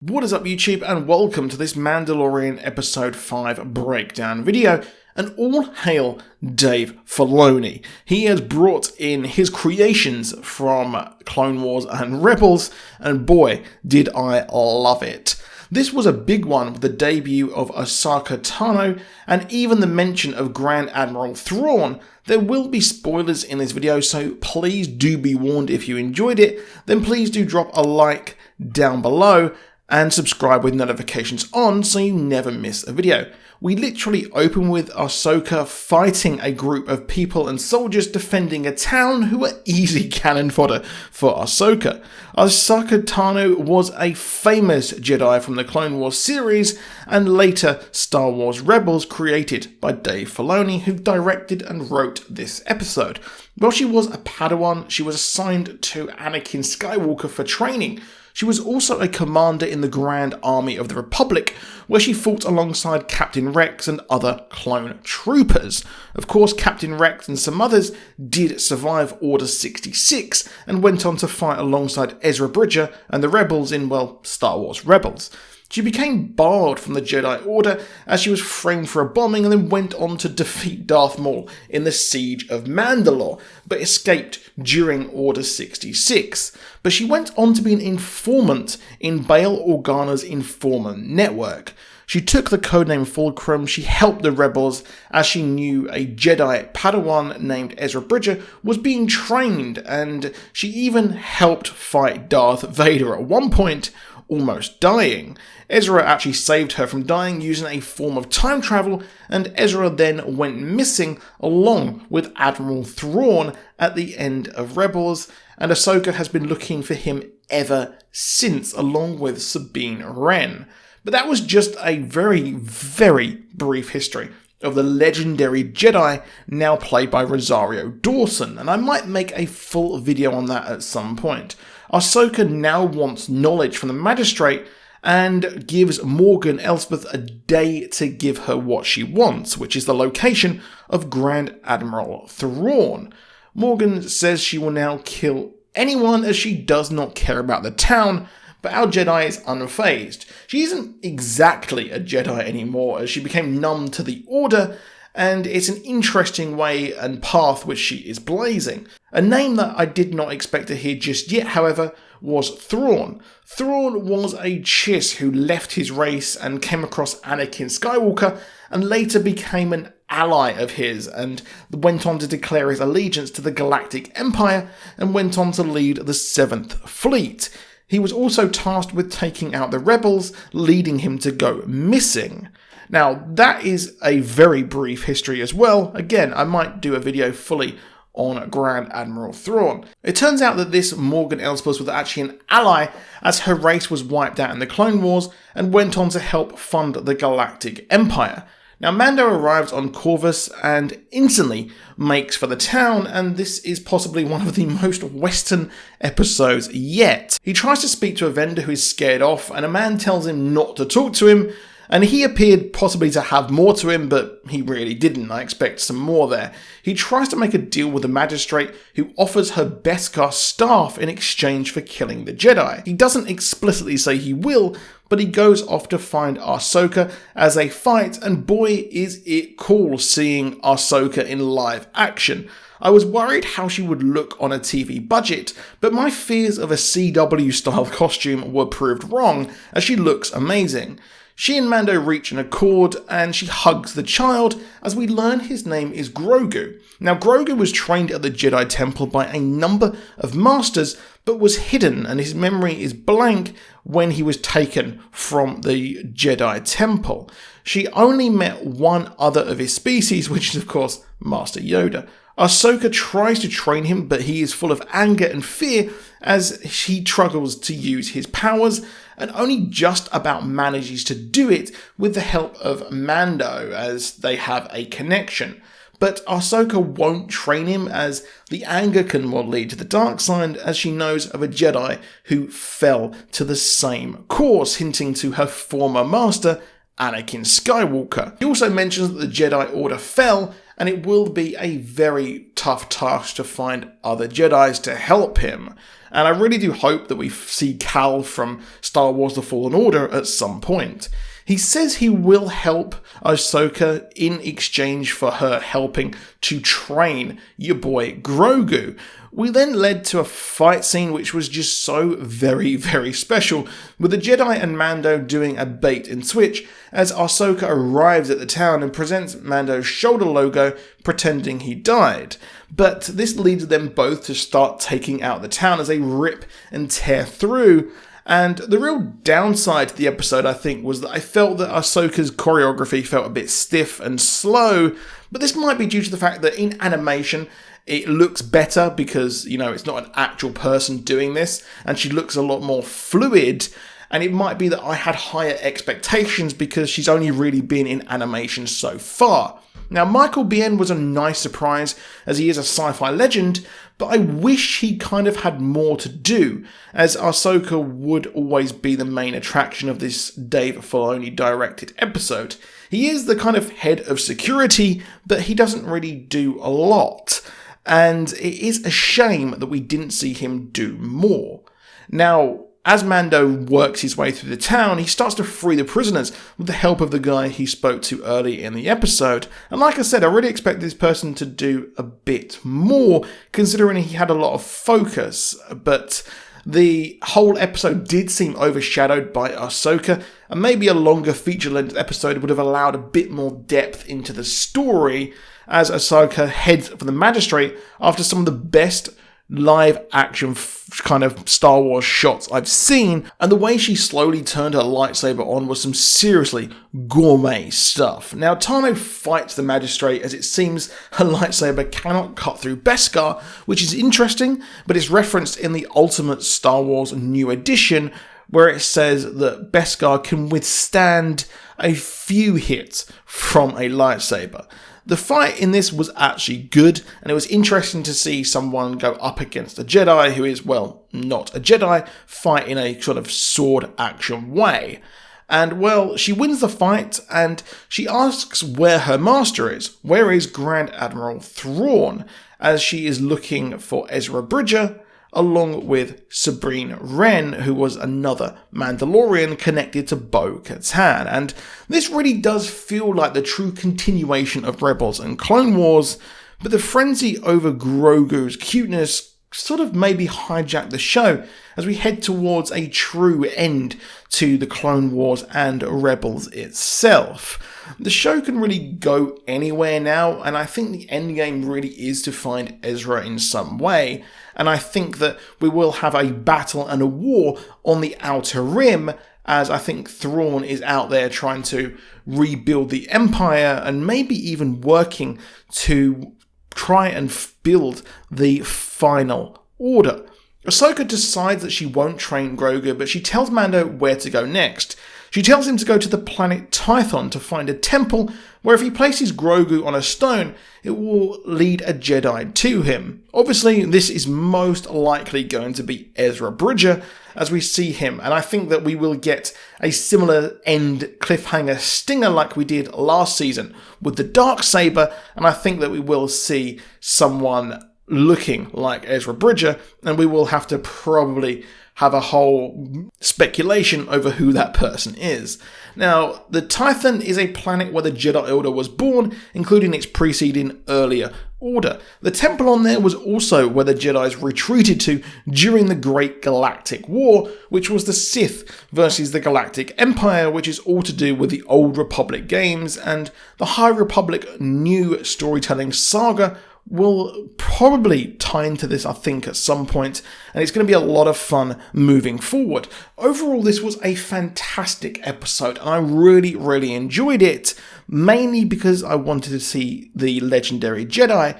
What is up YouTube, and welcome to this Mandalorian episode 5 breakdown video, and all hail Dave Filoni. He has brought in his creations from Clone Wars and Rebels, and boy did I love it. This was a big one with the debut of Ahsoka Tano, and even the mention of Grand Admiral Thrawn. There will be spoilers in this video, so please do be warned. If you enjoyed it, then please do drop a like down below, and subscribe with notifications on so you never miss a video. We literally open with Ahsoka fighting a group of people and soldiers defending a town who are easy cannon fodder for Ahsoka. Ahsoka Tano was a famous Jedi from the Clone Wars series and later Star Wars Rebels, created by Dave Filoni, who directed and wrote this episode. While she was a Padawan, she was assigned to Anakin Skywalker for training. She was also a commander in the Grand Army of the Republic, where she fought alongside Captain Rex and other clone troopers. Of course, Captain Rex and some others did survive Order 66 and went on to fight alongside Ezra Bridger and the rebels in, well, Star Wars Rebels. She became barred from the Jedi Order as she was framed for a bombing, and then went on to defeat Darth Maul in the Siege of Mandalore, but escaped during Order 66. But she went on to be an informant in Bail Organa's informant network. She took the codename Fulcrum. She helped the rebels as she knew a Jedi Padawan named Ezra Bridger was being trained, and she even helped fight Darth Vader at one point, almost dying. Ezra actually saved her from dying using a form of time travel, and Ezra then went missing along with Admiral Thrawn at the end of Rebels, and Ahsoka has been looking for him ever since, along with Sabine Wren. But that was just a very, very brief history of the legendary Jedi now played by Rosario Dawson, and I might make a full video on that at some point. Ahsoka now wants knowledge from the Magistrate and gives Morgan Elsbeth a day to give her what she wants, which is the location of Grand Admiral Thrawn. Morgan says she will now kill anyone as she does not care about the town, but our Jedi is unfazed. She isn't exactly a Jedi anymore as she became numb to the Order, and it's an interesting way and path which she is blazing. A name that I did not expect to hear just yet, however, was Thrawn. Thrawn was a Chiss who left his race and came across Anakin Skywalker and later became an ally of his, and went on to declare his allegiance to the Galactic Empire and went on to lead the 7th Fleet. He was also tasked with taking out the rebels, leading him to go missing. Now, that is a very brief history as well. Again, I might do a video fully on Grand Admiral Thrawn. It turns out that this Morgan Elsbeth was actually an ally, as her race was wiped out in the Clone Wars and went on to help fund the Galactic Empire. Now, Mando arrives on Corvus and instantly makes for the town, and this is possibly one of the most Western episodes yet. He tries to speak to a vendor who is scared off, and a man tells him not to talk to him, and he appeared possibly to have more to him, but he really didn't. I expect some more there. He tries to make a deal with the Magistrate, who offers her Beskar staff in exchange for killing the Jedi. He doesn't explicitly say he will, but he goes off to find Ahsoka as they fight, and boy is it cool seeing Ahsoka in live action. I was worried how she would look on a TV budget, but my fears of a CW style costume were proved wrong, as she looks amazing. She and Mando reach an accord, and she hugs the child as we learn his name is Grogu. Now, Grogu was trained at the Jedi Temple by a number of masters, but was hidden, and his memory is blank when he was taken from the Jedi Temple. She only met one other of his species, which is of course Master Yoda. Ahsoka tries to train him, but he is full of anger and fear as he struggles to use his powers, and only just about manages to do it with the help of Mando, as they have a connection. But Ahsoka won't train him, as the anger can well lead to the dark side, as she knows of a Jedi who fell to the same course, hinting to her former master, Anakin Skywalker. He also mentions that the Jedi Order fell, and it will be a very tough task to find other Jedis to help him. And I really do hope that we see Cal from Star Wars The Fallen Order at some point. He says he will help Ahsoka in exchange for her helping to train your boy Grogu. We then led to a fight scene which was just so very, very special, with the Jedi and Mando doing a bait and switch as Ahsoka arrives at the town and presents Mando's shoulder logo, pretending he died. But this leads them both to start taking out the town as they rip and tear through. And the real downside to the episode, I think, was that I felt that Ahsoka's choreography felt a bit stiff and slow, but this might be due to the fact that in animation, it looks better because, it's not an actual person doing this, and she looks a lot more fluid, and it might be that I had higher expectations because she's only really been in animation so far. Now, Michael Biehn was a nice surprise, as he is a sci-fi legend, but I wish he kind of had more to do, as Ahsoka would always be the main attraction of this Dave Filoni directed episode. He is the kind of head of security, but he doesn't really do a lot, and it is a shame that we didn't see him do more. Now, as Mando works his way through the town, he starts to free the prisoners with the help of the guy he spoke to early in the episode. And like I said, I really expect this person to do a bit more, considering he had a lot of focus. But the whole episode did seem overshadowed by Ahsoka, and maybe a longer feature-length episode would have allowed a bit more depth into the story, as Ahsoka heads for the Magistrate after some of the best live action kind of Star Wars shots I've seen, and the way she slowly turned her lightsaber on was some seriously gourmet stuff. Now, Tano fights the Magistrate as it seems her lightsaber cannot cut through Beskar, which is interesting, but it's referenced in the Ultimate Star Wars New Edition, where it says that Beskar can withstand a few hits from a lightsaber. The fight in this was actually good, and it was interesting to see someone go up against a Jedi who is, well, not a Jedi, fight in a sort of sword action way. And, well, she wins the fight, and she asks where her master is. Where is Grand Admiral Thrawn? As she is looking for Ezra Bridger, along with Sabrine Wren, who was another Mandalorian connected to Bo-Katan. And this really does feel like the true continuation of Rebels and Clone Wars, but the frenzy over Grogu's cuteness sort of maybe hijacked the show as we head towards a true end to the Clone Wars and Rebels itself. The show can really go anywhere now, and I think the endgame really is to find Ezra in some way, and I think that we will have a battle and a war on the Outer Rim, as I think Thrawn is out there trying to rebuild the Empire and maybe even working to try and build the final order. Ahsoka decides that she won't train Grogu, but she tells Mando where to go next. She tells him to go to the planet Tython to find a temple where if he places Grogu on a stone, it will lead a Jedi to him. Obviously, this is most likely going to be Ezra Bridger as we see him, and I think that we will get a similar end cliffhanger stinger like we did last season with the Darksaber, and I think that we will see someone looking like Ezra Bridger, and we will have to probably have a whole speculation over who that person is. Now, the Tython is a planet where the Jedi Order was born, including its preceding earlier order. The temple on there was also where the Jedis retreated to during the Great Galactic War, which was the Sith versus the Galactic Empire, which is all to do with the Old Republic games, and the High Republic new storytelling saga will probably tie into this, I think, at some point, and it's going to be a lot of fun moving forward. Overall, this was a fantastic episode, and I really, really enjoyed it, mainly because I wanted to see the legendary Jedi,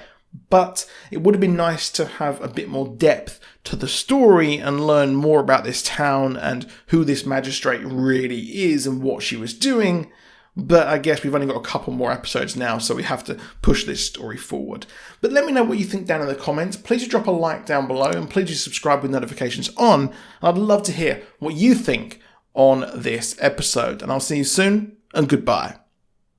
but it would have been nice to have a bit more depth to the story and learn more about this town and who this magistrate really is and what she was doing. But I guess we've only got a couple more episodes now, so we have to push this story forward. But let me know what you think down in the comments. Please drop a like down below, and please do subscribe with notifications on. I'd love to hear what you think on this episode. And I'll see you soon, and goodbye.